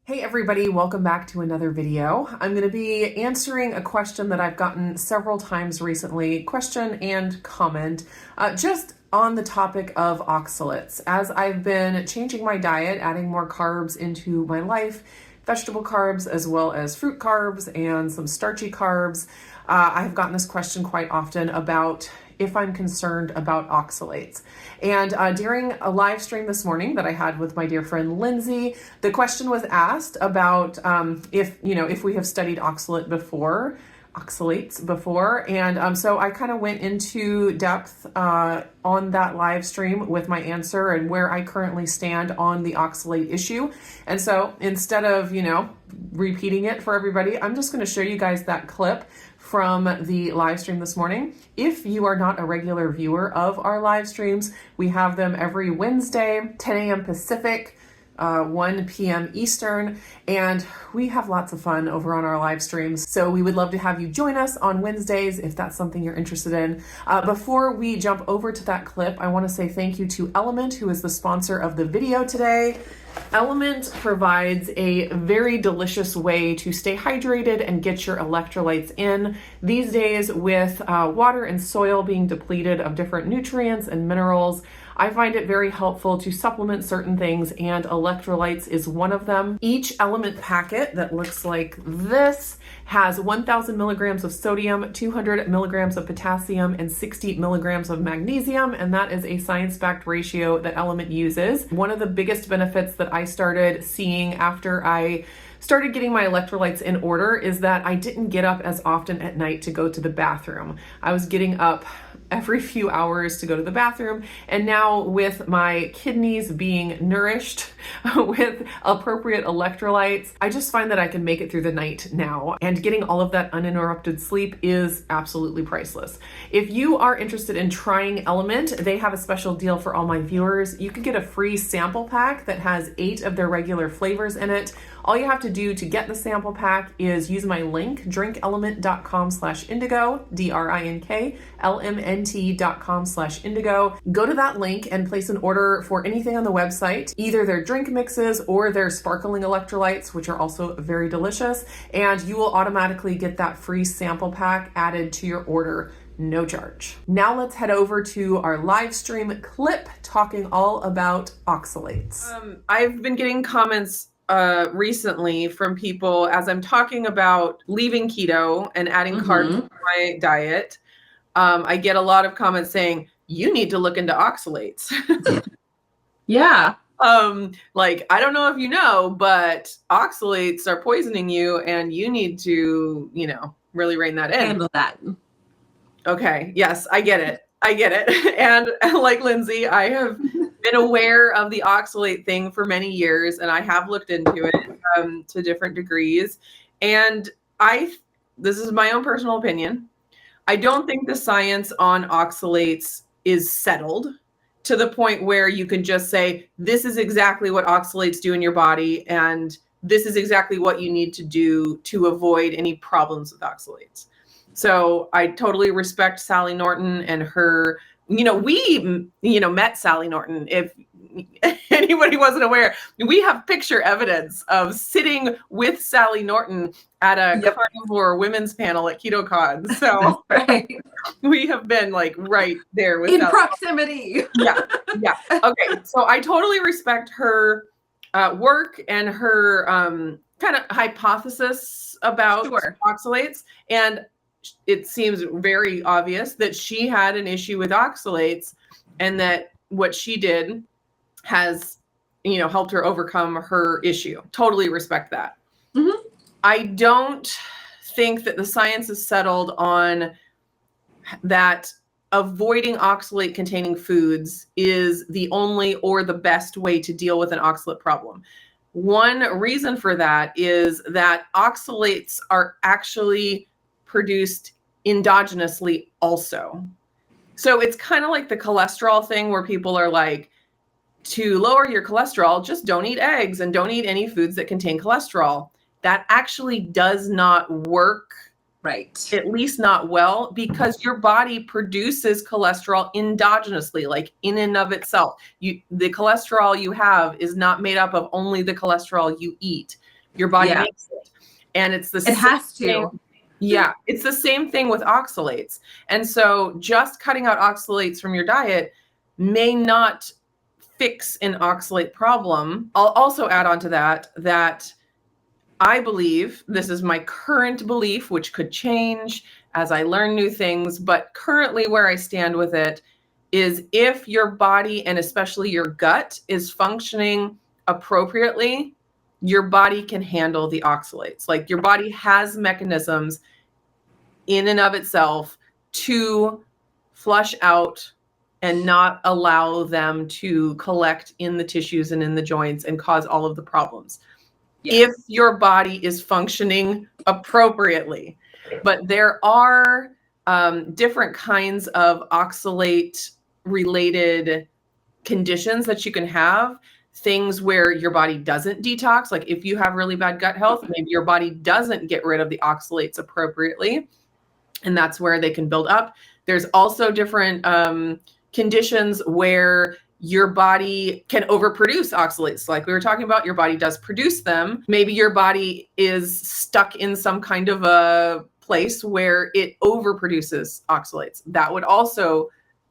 Hey everybody, welcome back to another video. I'm going to be answering a question that I've gotten several times recently, question and comment, just on the topic of oxalates. As I've been changing my diet, adding more carbs into my life, vegetable carbs as well as fruit carbs and some starchy carbs, I've gotten this question quite often about if I'm concerned about oxalates. And during a live stream this morning that I had with my dear friend Lindsay, the question was asked about if we have studied oxalates before. And so I kind of went into depth on that live stream with my answer and where I currently stand on the oxalate issue. And so instead of, repeating it for everybody, I'm just going to show you guys that clip from the live stream this morning. If you are not a regular viewer of our live streams, we have them every Wednesday, 10 a.m. Pacific, 1 p.m. Eastern, and we have lots of fun over on our live streams. So we would love to have you join us on Wednesdays if that's something you're interested in. Before we jump over to that clip, I want to say thank you to Element, who is the sponsor of the video today. Element provides a very delicious way to stay hydrated and get your electrolytes in. These days, with water and soil being depleted of different nutrients and minerals, I find it very helpful to supplement certain things, and electrolytes is one of them. Each Element packet that looks like this has 1,000 milligrams of sodium, 200 milligrams of potassium, and 60 milligrams of magnesium, and that is a science-backed ratio that Element uses. One of the biggest benefits that I started seeing after I started getting my electrolytes in order is that I didn't get up as often at night to go to the bathroom. I was getting up every few hours to go to the bathroom. And now with my kidneys being nourished with appropriate electrolytes, I just find that I can make it through the night now. And getting all of that uninterrupted sleep is absolutely priceless. If you are interested in trying Element, they have a special deal for all my viewers. You can get a free sample pack that has 8 of their regular flavors in it. All you have to do to get the sample pack is use my link, drinkelement.com/indigo, drinklmnt.com/indigo. Go to that link and place an order for anything on the website, either their drink mixes or their sparkling electrolytes, which are also very delicious, and you will automatically get that free sample pack added to your order. No charge. Now let's head over to our live stream clip talking all about oxalates. I've been getting comments recently from people as I'm talking about leaving keto and adding carbs to my diet. I get a lot of comments saying, you need to look into oxalates. Yeah. Like, I don't know if you know, but oxalates are poisoning you and you need to, really rein that in. Handle that. Okay. Yes, I get it. And like Lindsay, I have been aware of the oxalate thing for many years, and I have looked into it to different degrees. And this is my own personal opinion. I don't think the science on oxalates is settled to the point where you can just say, this is exactly what oxalates do in your body, and this is exactly what you need to do to avoid any problems with oxalates. So I totally respect Sally Norton and her, we met Sally Norton. If anybody wasn't aware, we have picture evidence of sitting with Sally Norton at a carnivore women's panel at KetoCon. So right. We have been like right there with in Sally. Proximity. Yeah. Okay. So I totally respect her work and her kind of hypothesis about oxalates. And it seems very obvious that she had an issue with oxalates, and that what she did has, helped her overcome her issue. Totally respect that. Mm-hmm. I don't think that the science is settled on that avoiding oxalate containing foods is the only or the best way to deal with an oxalate problem. One reason for that is that oxalates are actually produced endogenously also. So it's kind of like the cholesterol thing where people are like, to lower your cholesterol, just don't eat eggs and don't eat any foods that contain cholesterol. That actually does not work. Right. At least not well, because your body produces cholesterol endogenously, like in and of itself. The cholesterol you have is not made up of only the cholesterol you eat. Your body Yeah. makes it. And it's the It has to. thing. Yeah, it's the same thing with oxalates. And so just cutting out oxalates from your diet may not fix an oxalate problem. I'll also add on to that I believe, this is my current belief, which could change as I learn new things, but currently where I stand with it is if your body and especially your gut is functioning appropriately, your body can handle the oxalates. Like your body has mechanisms in and of itself to flush out and not allow them to collect in the tissues and in the joints and cause all of the problems. If your body is functioning appropriately. But there are different kinds of oxalate related conditions that you can have. Things where your body doesn't detox. Like if you have really bad gut health, maybe your body doesn't get rid of the oxalates appropriately. And that's where they can build up. There's also different conditions where your body can overproduce oxalates. Like we were talking about, your body does produce them. Maybe your body is stuck in some kind of a place where it overproduces oxalates. That would also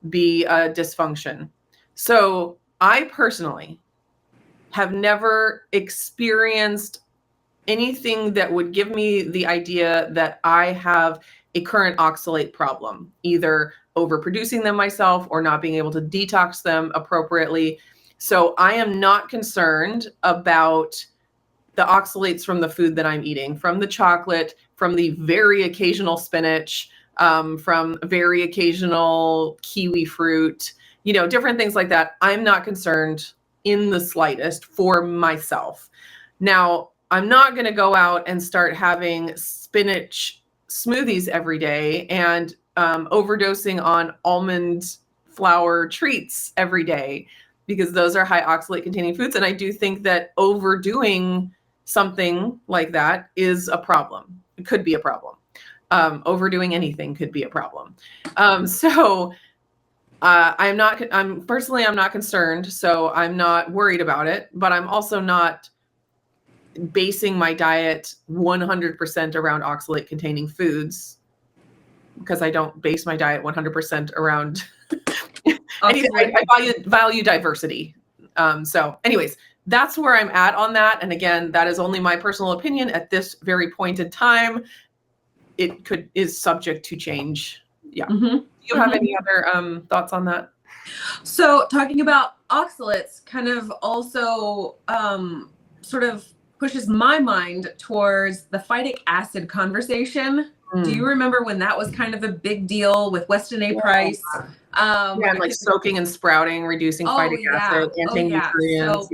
be a dysfunction. So I personally have never experienced anything that would give me the idea that I have a current oxalate problem, either overproducing them myself or not being able to detox them appropriately. So I am not concerned about the oxalates from the food that I'm eating, from the chocolate, from the very occasional spinach, from very occasional kiwi fruit, different things like that. I'm not concerned in the slightest for myself. Now, I'm not going to go out and start having spinach smoothies every day and overdosing on almond flour treats every day, because those are high oxalate containing foods. And I do think that overdoing something like that is a problem. It could be a problem. Overdoing anything could be a problem. I'm not concerned. So I'm not worried about it, but I'm also not basing my diet 100% around oxalate containing foods, because I don't base my diet 100% around anything. I value diversity. So anyways, that's where I'm at on that. And again, that is only my personal opinion at this very point in time. It is subject to change. Yeah. Do you have any other thoughts on that? So talking about oxalates kind of also sort of pushes my mind towards the phytic acid conversation. Do you remember when that was kind of a big deal with Weston A. Price? Like soaking and sprouting, reducing phytic acid, anti-nutrients. So,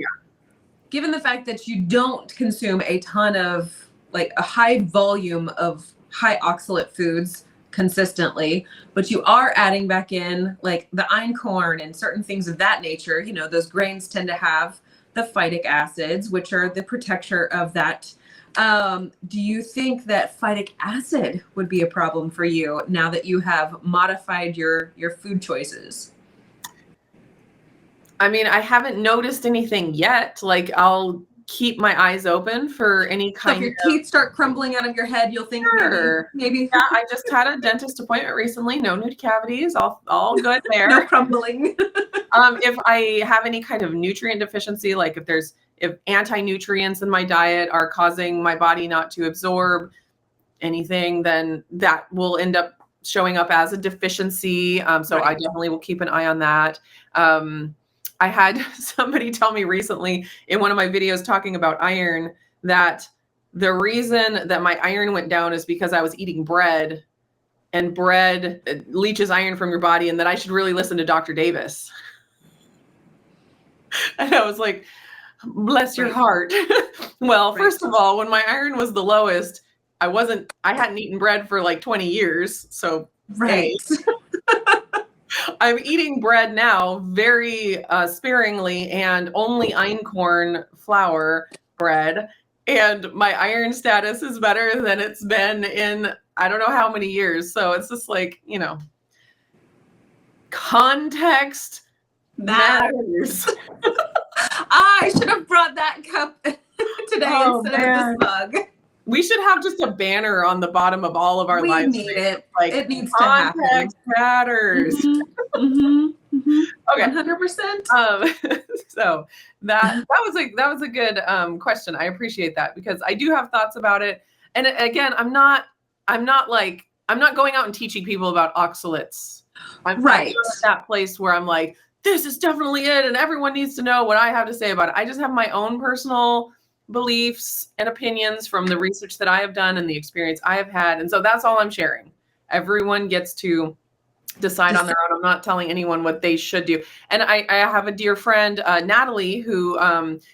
given the fact that you don't consume a ton of, like a high volume of high oxalate foods consistently, but you are adding back in like the einkorn and certain things of that nature, those grains tend to have the phytic acids, which are the protector of that. Do you think that phytic acid would be a problem for you now that you have modified your food choices? I mean, I haven't noticed anything yet. Like I'll keep my eyes open for any kind of... So if your teeth start crumbling out of your head, you'll think maybe. Yeah, I just had a dentist appointment recently. No new cavities. All good there. No crumbling. If I have any kind of nutrient deficiency, like if anti-nutrients in my diet are causing my body not to absorb anything, then that will end up showing up as a deficiency. So I definitely will keep an eye on that. I had somebody tell me recently in one of my videos talking about iron that the reason that my iron went down is because I was eating bread, and bread leaches iron from your body, and that I should really listen to Dr. Davis. And I was like, bless your heart. Well, first of all, when my iron was the lowest, I hadn't eaten bread for like 20 years. So I'm eating bread now very sparingly, and only einkorn flour bread. And my iron status is better than it's been in I don't know how many years. So it's just like, context matters. I should have brought that cup today Oh, instead man. of this mug. We should have just a banner on the bottom of all of our We live need streams. it. Like, It needs to happen. context matters. Okay. 100%. So that was a good question. I appreciate that because I do have thoughts about it. And again, I'm not going out and teaching people about oxalates. I'm not at that place where I'm like, this is definitely it, and everyone needs to know what I have to say about it. I just have my own personal beliefs and opinions from the research that I have done and the experience I have had. And so that's all I'm sharing. Everyone gets to decide on their own. I'm not telling anyone what they should do. And I have a dear friend, Natalie, who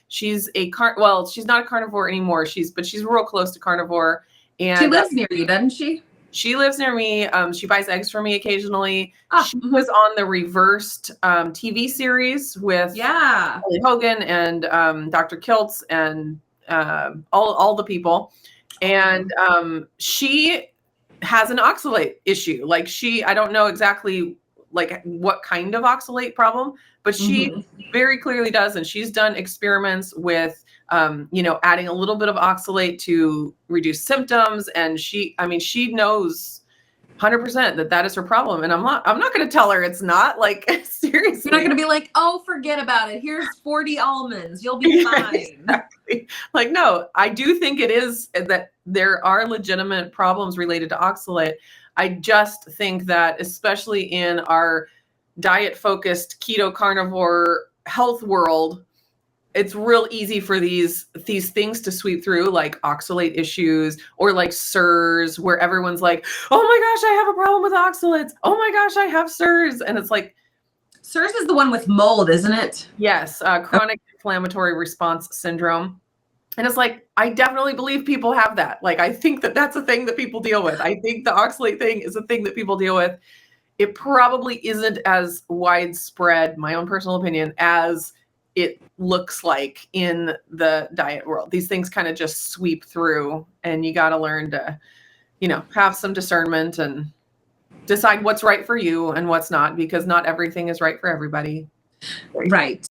she's she's not a carnivore anymore. But she's real close to carnivore. And she lives near you, doesn't she? She lives near me. She buys eggs for me occasionally. She was on the Reversed TV series with Holly Hogan and Dr. Kiltz and all the people. And she has an oxalate issue. Like I don't know exactly like what kind of oxalate problem, but she very clearly does. And she's done experiments with, adding a little bit of oxalate to reduce symptoms. And she knows 100% that is her problem. And I'm not going to tell her it's not. Like, seriously. You're not going to be like, oh, forget about it. Here's 40 almonds. You'll be fine. Exactly. Like, no, I do think it is that there are legitimate problems related to oxalate. I just think that, especially in our diet-focused keto carnivore health world, it's real easy for these things to sweep through, like oxalate issues or like SIRS, where everyone's like, oh my gosh, I have a problem with oxalates. Oh my gosh, I have SIRS. And it's like, SIRS is the one with mold, isn't it? Yes, chronic inflammatory response syndrome. And it's like, I definitely believe people have that. Like, I think that that's a thing that people deal with. I think the oxalate thing is a thing that people deal with. It probably isn't as widespread, my own personal opinion, as it looks like in the diet world. These things kind of just sweep through, and you got to learn to, have some discernment and decide what's right for you and what's not, because not everything is right for everybody. Right.